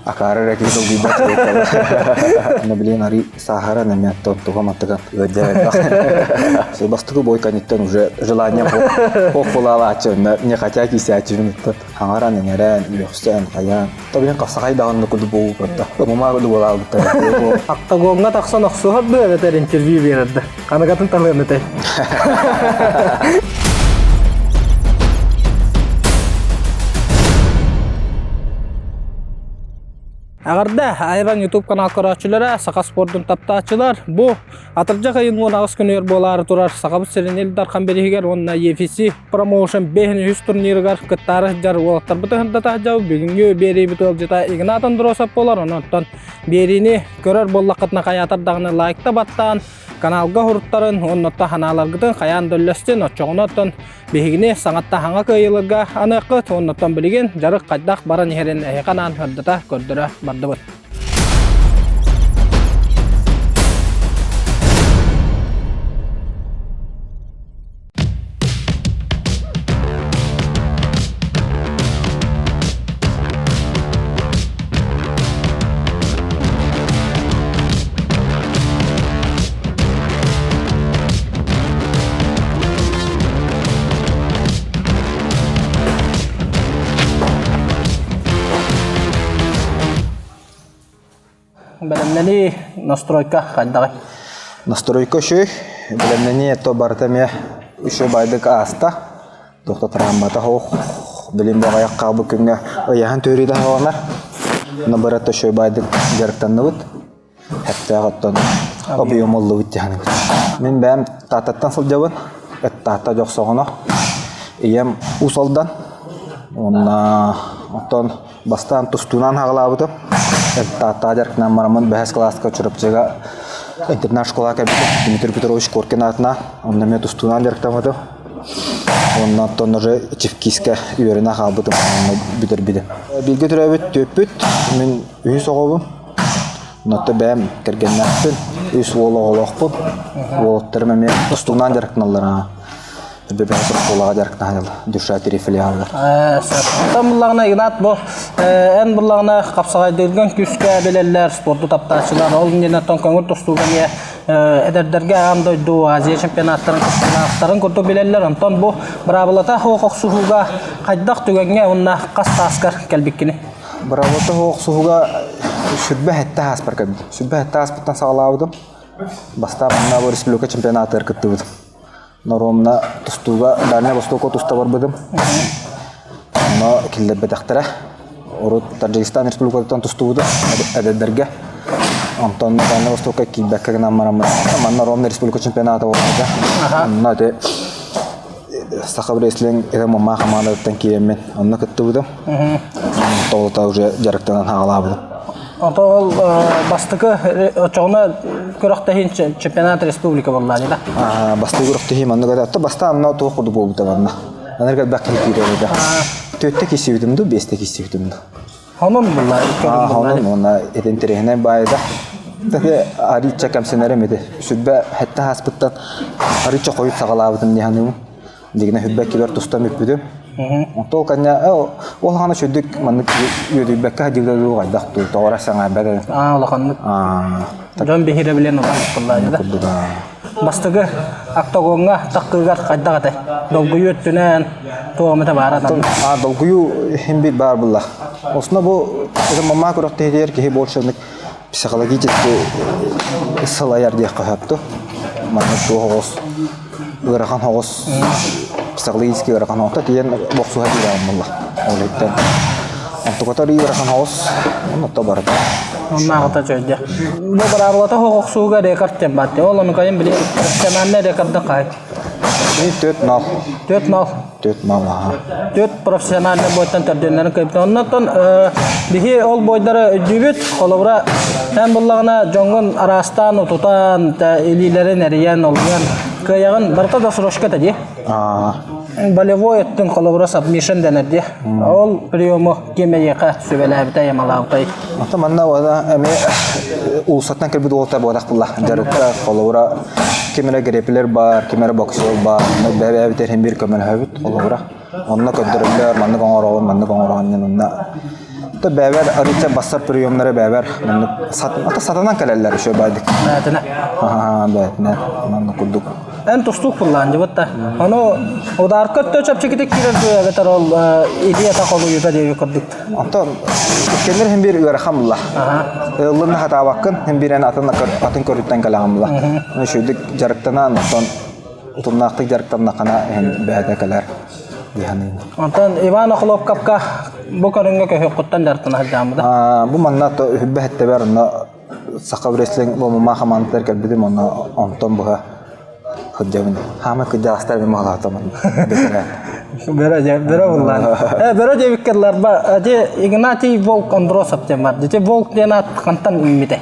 Akara rek itu bibat. Nabili nari Сахара на меня тот маттага гаджет. Себастуку бойканиттен уже желание похвалалачы, не хотя кисячы минутта. Хаңара нерен, юхсен, каян. Табин касагай даган куду буу бата. Мама куду бала бата. Актагонга таксан аксуат бер интервью берди. Канагатын талган эте. Agarda ayran YouTube kanal karachılara Saka Sport'un taptaçılar bu atırca kayın 19 günür bolar turar Sakabı Serenel Darkan beriger onna UFC Promotion 500 turnirigar kıttarı jar olatlar bıtahında tahjav bugünkü beri bitol jeta Ignatan Drosap bolar ondan berini görür bollaqatna kayatar dağını like'ta battan kanalga hurutların onnotta hanalargıtın kayan döllestin oçoğunottan behigini sangatta hanga kıyılırga anıqıt onnottan bilgin jarık qaddaq baran yeren ehekanan hırdata gördürü bardıbıt. Belemneni настройка кайдагы. Настройка şu belemneni to bartame şu baydık asta. Doktor travmata ho bilim bagaya qabı künge ayahan töride havalar. Nabarata şu baydık jarıktan nıvıt. Hatta hattan obiyom oldu bit yani. Men bem tatattan sıljaban. Tata yok soğuna. İyem usaldan. Ona attan bastan tustunan hağlabıdı. Tata jarıktan maramın behas klaska uçurup jega интернат школа ка Дмитрий Петрович Коркин атына онда мен тустунан жарыктамады. Ондан тон уже чевкиска үйренә хабытым битербиде. Билге төрөбөт төпөт мен үй соғобум. Ноты бәм кергеннәттен үй согологолокпун. Олоттыр мен тустунан жарыктаналар. Бебес школага жарыктанал. Дүшатири филиалдар. Тамларына Игнат бу эн буларына капсагай дөргөн күскә белелләр спортты таптачлар ол менә тонкаңы тустуган эдердерге андойду Азия чемпионаттарын көрдү белеллер. Антон бу бравлата хокук сууга кайдак түгөнгө онна кастаскар келбиккини. Бравлата хокук сууга шүрбе хетта хаспар кабил. Шүрбе хетта хаспаттан сагалабыдым. Баста мына бу республика чемпионаты кыттыбыдым. Нормна тустуга дальне востоко туста барбыдым. Но киллебе тахтара. Орут Таджикистан республикасынан тустубуду эдердерге. Антон дальне востоко килбекке намарам. Манна Ромна республика чемпионаты болду. Анна де Сахаб реслинг эме махамадаттан киемен. Анна кыттыбыдым. Толта уже жарыктан хагалабыдым. Антол бастыкы очоғына көрөктөһүн чемпионат республика боллады да. Бастыгы көрөктөһүн мандыга да баста анна тоокуду болду да. Анарга бакын кирелди. Төттө кисибидимди, бесте кисибидимди. Ханон боллады. Ханон мона эдентерехне байда. Таке арича камсенере меде. Сүббе хатта хаспыттан арича коюп сагалабыдым дегеним. Дегене хүббе кибер тустам өпүдүм. Тол каня ол хана шөдүк маны юдү бекка дигдүү гайдактуу тоора саңа беде. Лаканды. Жон бехире билен боллады да. Бастыгы октагонга таккыгар кайдагаты. Долгую өттүнөн тоомета баратан. Долгую химби бар булла. Осна бу мама көрөктөйдер ки болшондук психологический салаяр дия кахатту. Маны тоогос ырахан хогос психологический ырахан хогта тиен боксуга дирам булла. Олеттен. Антокотори ырахан хогос онто барат. Онна гата жойдя. Бу барабылата хогсууга рекорд тембатты. Ол ону кайын били теманне рекордды кай. 4-0. 4-0. 4-0. 4 профессиональный бойтан төрдөнлөрүн көптөн. Оннотон бихи ол бойдары өдүбүт, колобура hem bullarına jongun arastan ututan ililere eriyen olgan kıyağın barta da soroşka dedi. Болевой еттен колобура submission денерди. Ол приему кемейка сөбеләбитә ямалабытай. Ата манна вада эме улсаттан кирбит олта бодак булла. Жарыкта колобура кемере греплер бар, кемере боксер бар. Бәбәбитер хем бир көмел хәбит колобура. Онна көддөрүлөр, манны коңорогон, манны коңорогоннан онна Та бәбәр арыча басар приемнары бәбәр. Ата сатанан кәләләр шо байдык. Бәтіне. Бәтіне. Манны курдук. En tustuk kullanıcı butta. Onu o da arkadaşlar çapçıkıtık kirer beter ol ideya takolu yüpe diye kurduk. Anta kendir hem bir yarhamullah. Yıllarına hata bakın hem bir en atın körütten kalamullah. Ne şuyduk jarıktana anlatan utumnaqtık jarıktanna kana hem bäde kalar dihani. Ondan Ivan Okhlov kapka bu karınga köhüquttan jartana hajamda. Bu manna to hübbe hette berna saqav wrestling bu mahamantar kalbidim ona onton buha hajamın. Hama kıjastar bir mahlataman. Bera bunlar. Bera jebikkerler ba aje Ignatiy Volk Androsov demar. Je Volk denat kantan ümmite.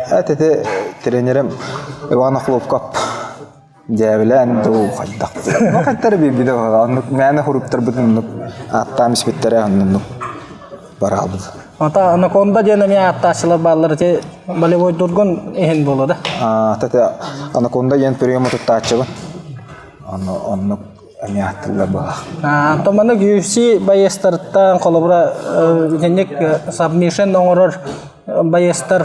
Tete trenerim Ivan Okhlov kap Cevlen doğu haydak. Vakitler bir de anlık mene huruptar bütün attamış bittere anlık baralı. Ata anakonda jenemi attaşlar ballar je Bollywood durgun ehen boladı. Tete anakonda yen periyomu tutaçıbın. Anlık emiyatlar bah. Tomanda UFC bayestartan kolabora jenek submission onurur bayestar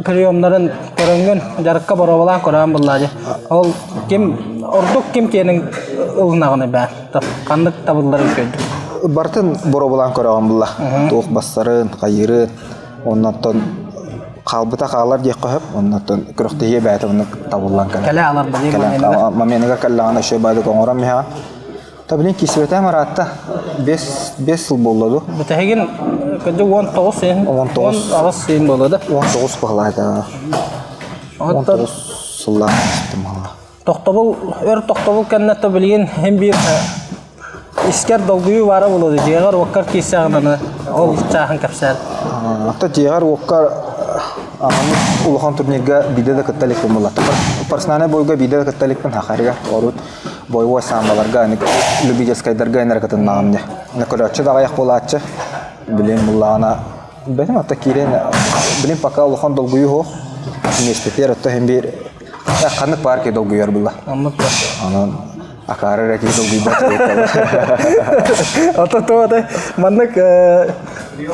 periyomların körüngün jarıkka barabalan koran bulladı. Ol kim orduk kim kenin ılnağını ben. Kandık tabulları köydü. Bartın barabalan koran bullah. Toğuk basarın, kayırın. Ondan qalbıta qalar jeqhab ondan kırıqtıya bəyət onu tabullan kana. Kale alar bali. Mameniga kallağına şey baydı qoğuram ya. Tabilen kisvete maratta 5 yıl boladı. Bu tehgin kıcı 19 sen. 19 ağız sen boladı. 19 bağlaydı. 19 yıllar ettim hala. Toxtabul kennette bilgin hem bir isker dolguyu vara buladı. Jeğar vakar kisağını ol çağın kapsar. Hatta jeğar vakar uluhan turnirga bide de kattalikten buladı. Personane boyga bide de kattalikten haqariga orut. Boy sambalarga ani lubijeskaydarga enerkatın namne. Ne kolatçı da ayak bolatçı. Bilen bullana benim hatta kiren bilen paka uluhan dolguyu ho. Üniversiteler hatta hem bir kanık parke dolguyar bulla. Anladım. Anan akarı reki dolguyu batıyor. Ata tuğda manlık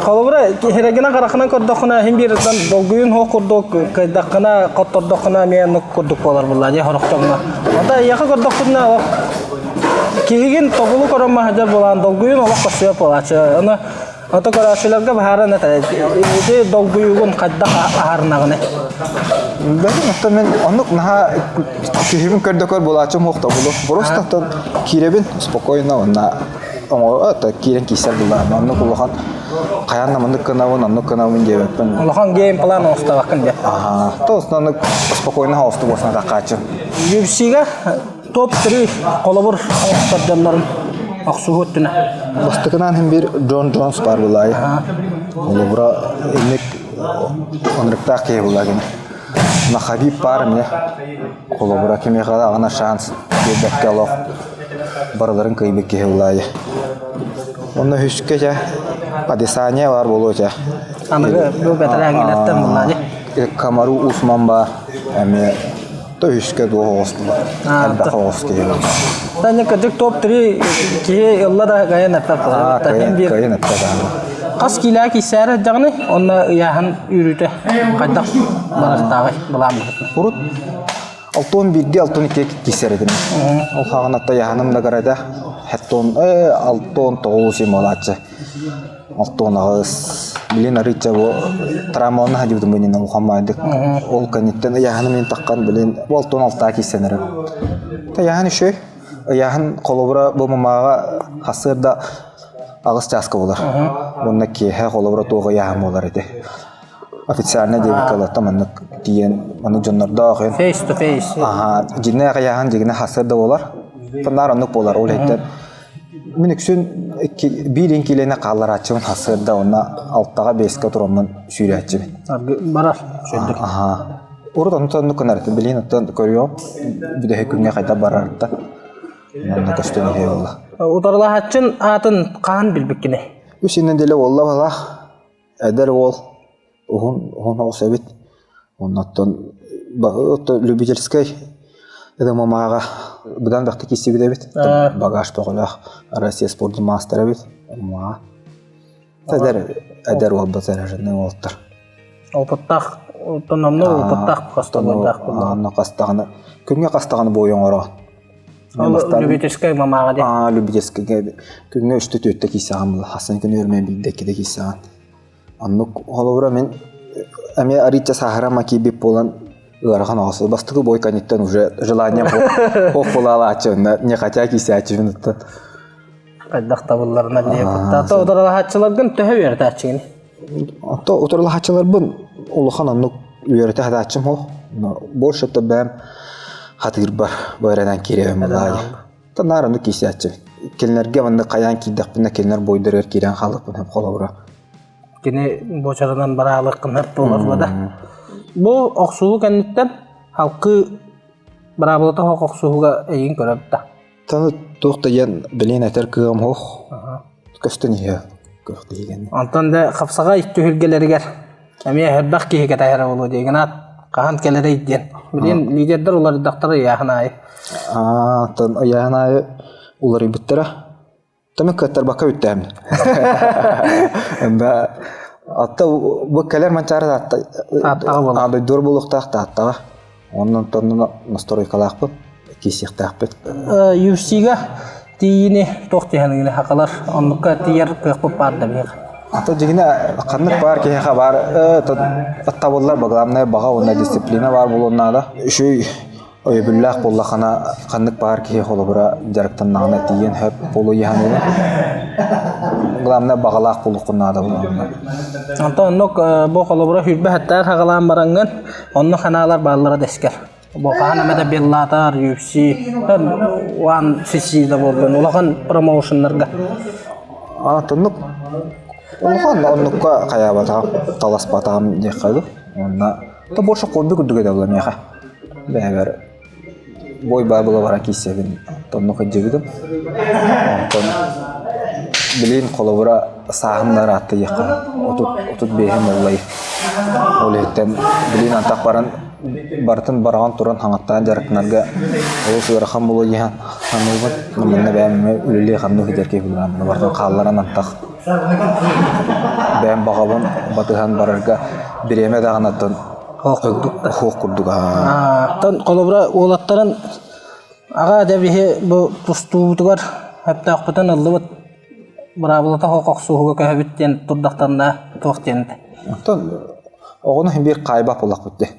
kalabra heragina karakana kordokuna hem bir dolguyun ho kordok kaydakana kottordokuna meyanlık kordok bolar bulla je horokçamna. Ata yaka kordokuna kihigin tobulu korama hajar bolan dolguyun olak kosuya polaçı. Ana ata koraşılarga bahara ne tayet. Je dolguyun kaddak aharnağını. Benim hatta men anlık naha kihibin kordokor bolaçım hok tabulu. Просто kirebin spokojna ona. Ama hatta kiren kisel bulla. Anlık uluhan kayanna mandık kanavın anlık kanavın jebepin. Uluhan game plan osta bakın ya. Tost anlık spokojna hostu bosna taqaçım. UFC'ga top 3 kolabor ostadamların aksuhutuna. Bastıkınan hem bir John Jones var bulayı. Onu bura ilmek onrıkta ki bulayı. Na Habib var mı? Onu bura kimi kadar ana şans bir dakikalık barların kaybı ki bulayı. Onu hüskece Adesanya var buluca. Anıgı bu betere gilettem bulayı. Kamaru Usman var. Emi to hüske doğu olsun. Elbette olsun ki. Tanya kecik top 3 ki yıllar da gaya nepet var. Kaya nepet. Kas kila ki seyre jağını ona yahan yürüte kaddak barıstağı bulam. Urut altın birdi altın iki kiser edin. O hağınatta yahanım da garada hatton altın toğusi malaçı. Altın ağız bilin arıca bu travmanı hacıbdım benim Muhammed'dik. Ol kanitten yahanım en takkan bilin altın altta kisenerim. Ta yahan şey yahan kolobra bu mamağa hasırda ağız çaskı olur. Bununla ki her kolobra toğu yahan olar idi. Ofisyalne diye bir kalıtta manık diyen manık canlar da ağın. Face to face. Cidne yahan cidne hasırda olar. Bunlar anlık olar ol etten. Minüksün birin kilene kallar açımın hasırda ona alttağa beske turamın sürüyatçı. Barar. Şöldük. Orada anıtanlık kanarıtı bilin anıtan görüyorum. Bir de hükümle kayda bararıda. Ondan kaçtığını eyvallah. Utarla haçın atın kan bilbikini. Üsünden dele valla valla. Eder ol. Ohun o sebit. Ondan Lübicelskay. Это мамага будан бакты киси биде бит. Багаж тоголах Россия спорт мастер бит. Ма. Тадер эдер болба заражны олтар. Опыттақ, тонамны опыттақ қастағындақ болды. Анна қастағаны, күнге қастағаны бойын ора. Любительскай мамаға де. Любительскай, күнге үшті төтті кейсаған бұл, хасын күн өрмен білдекі де кейсаған. Анны олауыра мен, әме аритча сахарама кейбеп болан ұраған ағысы. Бастығы бой канеттен уже желание оқ болалы ачығында, не қатя кейсе ачығын ұттан. Қайдақ табыларына де құттаты отыралы хатшыларғын түхі верді ачығын. Отыралы хатшылар бұн, олыған анны үйерті хада ачым ол. Борш өтті бәм хатығыр бар, байрадан кереуім олай. Танар анны кейсе ачығын. Келінерге ванны қаян кейдақ бұнна келінер бойдырыр керен қалық бұн әп қолауыра. Кені бочарынан баралықын әп боларбада. Бұл оқсуғы кәнеттен халқы барабылата оқсуғыға әйін көріпті. Таны тоқта ен білен әтер кығым хоқ. Көстін ең көқті еген. Антон да қапсаға итті үлгелергер. Әме әрбақ кейге тәйірі болу деген ат қаған келері идден. Білен лидердер олар дақтары яғын айы. Антон яғын айы олар ибіттірі. Тәмі көттер бақы өтті әмін. Атта бұл кәлер манчары аттағы болу. Ады дөр болуқтақты аттаға. Онын тонына настройкалақ бұл. Кесектақ бұл. UFC-ға тиіне тоқтығанығыны хақалар. Онлыққа тиер көқпіп барды бейгі. Ата жегіне қанық бар кейіға бар. Атта болылар бағыламнай баға онда дисциплина бар бұл оннада. Үші өйбілләқ болла қанық бар кейі қолы бұра дәріктен нағына тиген хөп болу еханығы. Бағыламнай бағалақ болу құннада бұл онда. Anta onnok bu kolobra hürbe hatta hagalan barangan onno kanalar ballara deskar. Bu kana meda bellatar UFC one CC da bolgan ulagan promotionlarga. Tonuk ulagan onnukka kaya bata talas batam dekadu. Onna ta boşa kolbi kuduga da bulan yaha. Beraber boy babula bara kisebin tonnuka jegidum. Ton bilin kolobra sahımlar attı yakın. Otut behim olayı. Olehten bilin antak baran bartın barağan turan hangattan jarıknarga olu suyarıqan bolu yihan hanıgın namınna bəyəmime ülülü xannu hiderke bilamını bartın qallaran antak bəyəm bağabın batıhan bararga bireme dağın attın hoq kurduk. Tan kolobra olattарын ağa debrihe bu tustuğudugar hatta aqbatan allıbat Brabılata hoqoq suğuga köhübütten turdaqtanda toqtende. Ton oğunu hem bir qaybaq bolaq bitdi.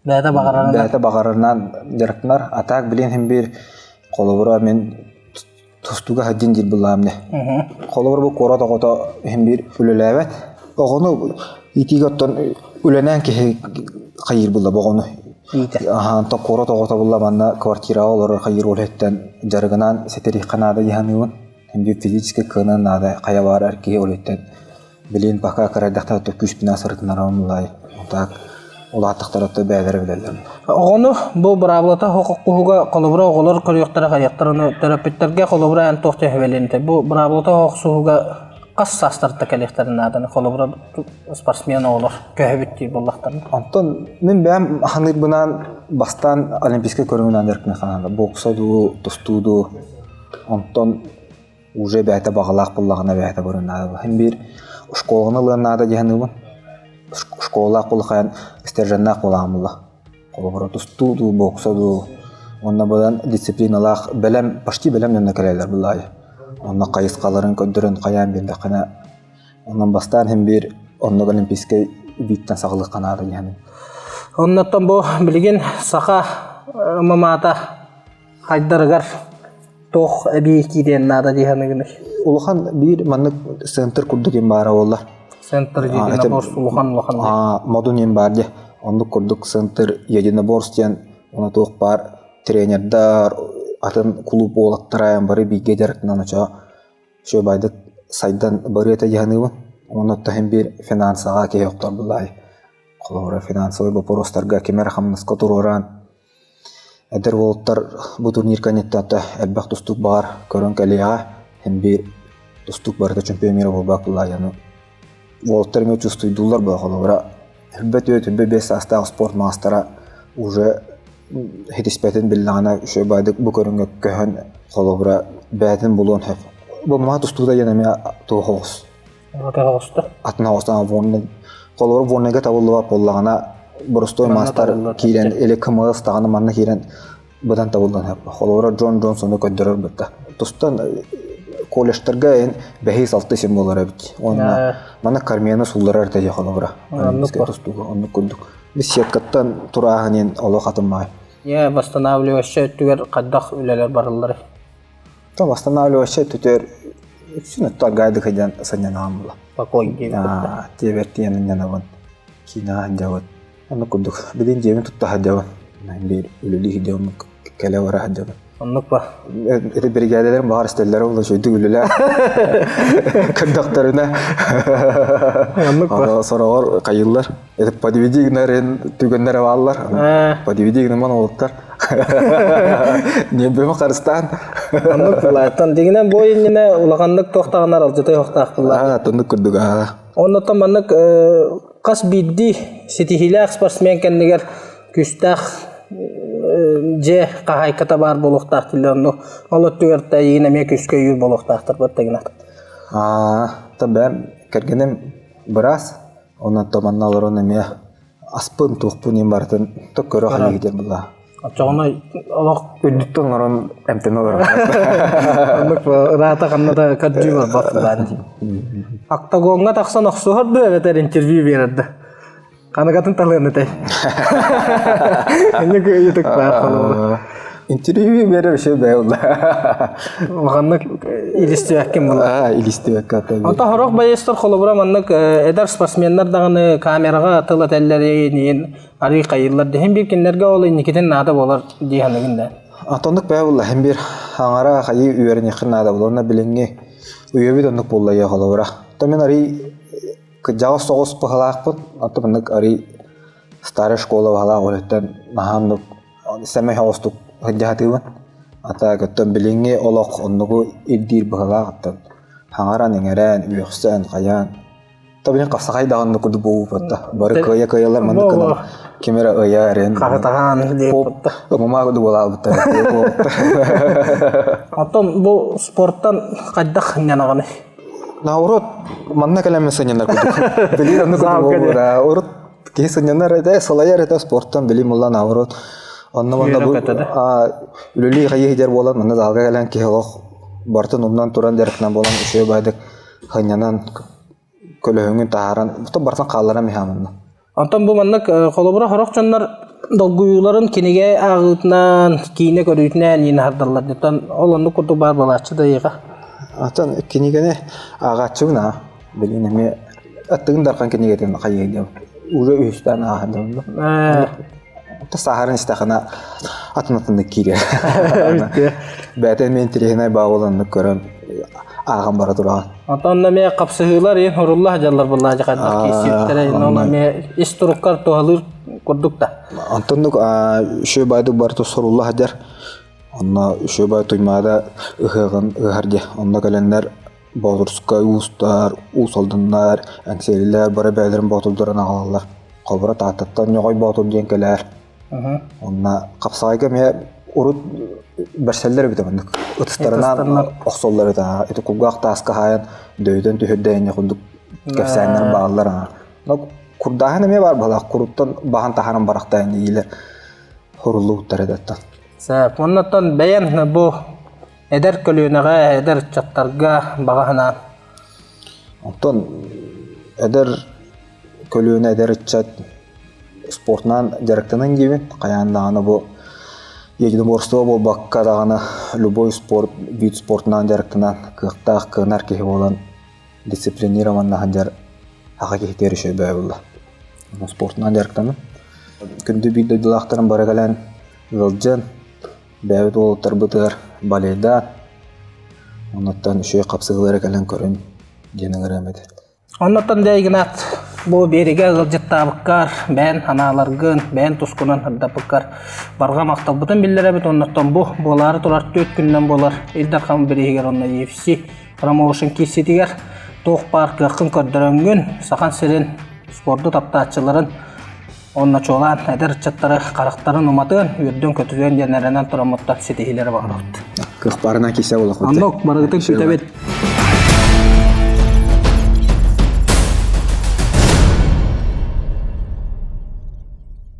Bäte bağararından jarıknar atak bilen hem bir kolobra men tustuga hajin dil bulamne. Kolobra bu qora toqota hem bir ülelebet. Oğunu itigattan ülenen ki qayır bulla boğunu. Aha ta qora toqota bullamanna kvartira olur qayır olhetten jarıgınan seteri qanada yahanıwın. Hem bir fiziki kınan nada kaya var erkeği olhetten bilin baka karadaqta töküş bina sırtına ramlay. Tak Ulatıq tarafta bəyələri bilərlər. Oğunu bu Brabılata hoququğa qolubra oğular qırıqtara qayaqtarını terapetlərgə qolubra ən toxtu həvəlində. Bu Brabılata hoququğa qas sastırdı kələklərin adını qolubra sportsmen oğular köhübüttü bollaqtarını. Anton, men bəyəm hanır bunan bastan olimpiska körüngündən dərkini xananda. Boksadu, tustudu. Anton, уже bəyətə bağılaq bullağına bəyətə bürünnadı. Hem bir şkolğını lığınnadı gəhanıbın. Школа кулхан стержаннак буламылла. Колобра тустуду, боксаду. Онна бодан дисциплиналах белем, почти белем нөмнекелелер булай. Онна кайыскаларын көндөрөн каян бирде кана. Оннан бастан hem bir онна олимпийский биттен сагылык канады яны. Оннаттан бу билген сака мамата хайдаргар тох эбикиден нада диханыгыны. Улхан bir маннык центр курдуген бара боллар. Центр единоборств Лухан. Модунин барде. Ондук курдук центр единоборствен. Оны тоқ бар тренердар, атын клуб олаттырайын бары биге дәріктінен оча. Шо байды сайдан бары еті яғыныбын. Оны тахын бір финансаға кей оқтар бұлай. Қолуыра финансовый бапоростарға кемер қамнысқа тұроран. Әдір олаттар бұл турнир канеттаты әлбәқ тұстық бар көрін кәлеға. Hem bir тұстық барыда чемпион мира болбақ бұлай. Волтер мы чувствуют было холовра. Бес астағы спорт мастера уже хетиспетен биллана шо байдык бу көрүнгө көхөн холовра бәдин булон хеп. Бу ма тустуда яна ме тоохос. Ата хоста. Атна остан вонны колор воннеге табылды боллагана Боростой мастар кирен элекмас таганы манна кирен будан табылдан хап. Колора Джон Джонсонды көддөрөр бутта. Тустан колледжтерге эн бехис алты символлары бит. Онна мана кармияны сулдырар тәҗә колора. Бизге тустуга онны күндүк. Biz şirketten turağının olu katılmayı. Ya восстанавливающая түгер каддах үлелер барылары. То восстанавливающая түтер үсүнө то гайды кайдан санянам була. Покой деп. Тебертиянын янабын. Кина жабыт. Аны күндүк. Бидин жемин тутта хадабын. Мен бир үлүлү хидем келе бара хадабын. Оннукпа. Эти бригадаларым бар стеллери болду шойду үлүлө. Каддактарына. Оннукпа. Сорогор кайыллар. Это подведигнерин түгөннөр баллар. Подведигнер ман олуттар. Не бема Карстан. Оннукпа. Тан дегенен бойыне улагандык токтагандар алжытай токтактылар. Тондук күрдүк. Оннотон маннык кас бидди сетихилак спортсмен кеннигер күстах же кахайката бар болуктак тилерну олот түгөртө ийине ме күскө юр болуктактыр бөттөгүнө. Табам кергенем брас онан томанналарына ме аспын тухпунин бартын токкөрө халигидер була. Ачагына алак Өдүттөн орон эмтен олар. оннук рата канада каджыва бактан. Октагонга таксан оксорду эбетер интервью берди. Канагатын талганы тай. Эне көйөтөк бар. Интервью берер şey бейулла. Оганнык илистебек ким була. Илистебек ката. Ата хорок байыстыр холобура маннык эдер спортсменнер даганы камерага тыла теллерин ари кайыллар дехин бир киндерге ол никетен нада болар дигендигинде. Атондук бейулла hem bir аңара кайы үйөрүн якынада болона билинге үйөбү дондук болла я холобура. Томен ари Кыджава соғыс пахалақпын, аты бұндық ари старая школа бағала олеттен нахамдық сәмей хауыстық хыджатығын. Ата көттен біліңе олақ оннығы ирдир бағалақ аттан. Хаңаран еңерен, үйіқсен, қаян. Табылен қапсақай дағынды күрді боу бұтта. Бары көйялар маңды күнім. Кемері өйя әрен. Қағытаған деп бұтта. Ұмыма күді бола бұтта. Атын бұл спорттан қайдақ нянағаны? Наурот манна каламе санянар кудук. Били аны кудук. Наурот ки санянар это салаяр это спорттан били мулла наурот. Онна манда бу үлүли гайы хидер болан мында далга калан ки хох бартын умнан туран деркнан болан үшө байдык ханянан көлөңүн тааран бутун бартын каллара мехамынна. Антон бу маннык холобура хорокчоннор долгуйларын кинеге агытнан кине көрүтнөн ин хардаллар дитан олонду курду бар балачы дайга. Atan kinigene ağaççığına bilene me attığın darkan kinigeten kayıdı. Uza üstten ağadım. Ta saharın istahına atmatında kire. Beten men tirehine bağlandık görün. Ağam bara dura. Atan me kapsıhılar en horullah jallar billahi kadar kesiptere ona me istrukkar tohalır kurduk da. Antonduk şu baydı bartu sorullah hajar. Onna şöyle tuymada ıhığın ıhırca. Onda gelenler Bağdursk'a uustar, uusaldınlar, əngseliler, bara bəylərin bağdurduran ağalarlar. Qalbara taattattan yoğay bağdur diyen keler. Onna kapsağayga me urut bərşəllər biteməndik. Itıstarından oqsolları da, eti kubqaq taskı hayan döyden tühüddeyin yakunduk kefsayinlerin bağlılar. Kurdahına me var bala, kuruttan bağın tahanın baraqtayin iyiler. Horullu uttar edattan. Сәп, оннаттан бәйән бұл әдәр көлігініға, әдәр чаттарға бағағынан? Онтан әдәр көлігіні әдәр чат спортынан дәріктінің деймін. Қаяндағаны бұл Единоборство бұл баққа дағаны любой спорт, вид спортынан дәріктінен қықтақ, қығынар кеге болан дисциплинирован дәр аға кехтері шөй бәй болды. Спортынан дәріктінен. Күнді бейді дылақтарын бары кәлән ғылжан, бәуіт олыттар бұтығар балейдан, онаттан үшөй қапсығылары кәлін көрін денің ғырамеді. Онаттан дәйгінат бұл береге ғылжыттабыққар, бән аналарғын, бән тұскынан ғырдапыққар барға мақтал бұтын білдері біт. Онаттан бұл болары тұрар 4 күннен болар. Елдар қамы берегер онна UFC промоушен кесетігер тоқ парк ғықын көрдірінгін сақан сірін спорты таптаатчыларын онна чолан әдір чаттары қарақтарын ұматын үрден көтізген денерінен тұрамыттан сетихилері бағырауды. Қықпарына кесе олақ өтті. Андық барығытың сөйтәбет.